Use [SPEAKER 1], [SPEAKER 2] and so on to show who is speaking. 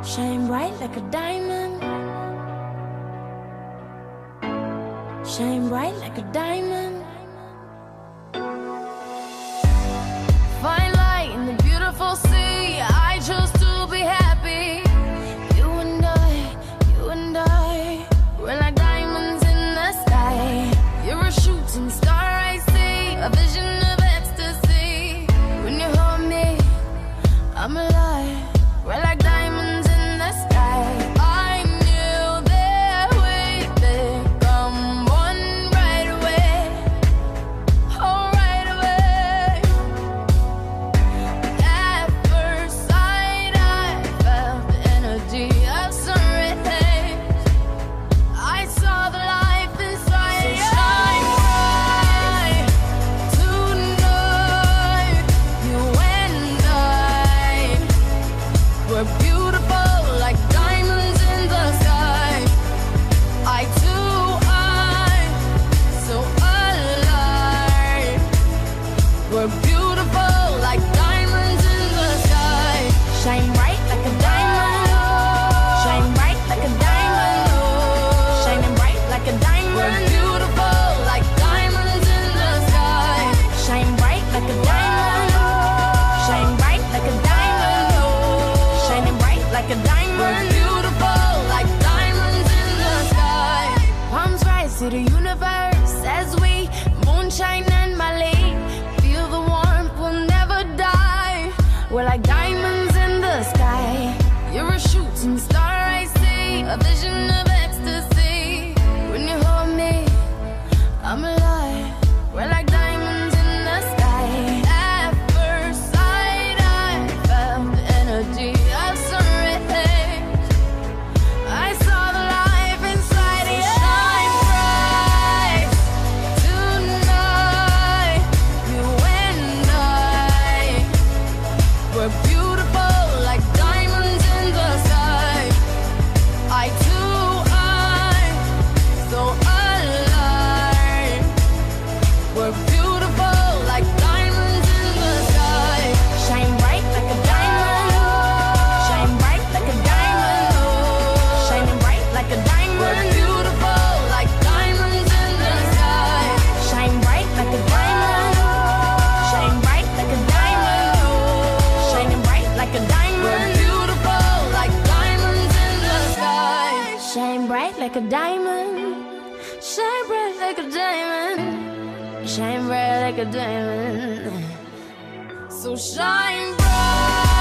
[SPEAKER 1] Shine bright like a diamond. Shine bright like a diamond. Find light in the beautiful sea. I chose to be happy. You and I, we're like diamonds in the sky. You're a shooting star I see, a vision of ecstasy. When you hold me, I'm alive. We're like diamonds in the sky. I knew that we'd become one right away. Oh, right away. At first sight, I felt the energy of sun rays. I saw the life inside. So shine bright tonight. You and I, we're beautiful like diamonds in the sky. I too, I'm so alive. We're beautiful like diamonds in the sky. Shine bright like a diamond. Shine bright like a diamond. Shining bright like a diamond. We're beautiful like diamonds in the sky. Shine bright like a diamond. Shine bright like a diamond. Shining bright like a diamond. We're beautiful like diamonds in the sky. Palms rise to the universe as we moonshine and Malay. Feel the warmth, we'll never die. We're like diamonds in the sky. You're a shooting star I see, a vision of ecstasy. When you hold me, I'm alive. We're like diamonds in the sky. At first sight, I felt the energy of sun rays. I saw the life inside you. Shine bright tonight. You and I, we're beautiful like diamonds in the sky. I too, I'm so alive. We're beautiful like diamonds in the sky. Shine bright like a diamond. Shine bright like a diamond. Shining bright like a diamond. We're beautiful like diamonds in the sky. Shine bright like a diamond. Shine bright like a diamond. Shining bright like a diamond. We're beautiful like diamonds in the sky. Shine bright like a diamond. Shine bright like a diamond. Shine bright like a diamond. So shine bright.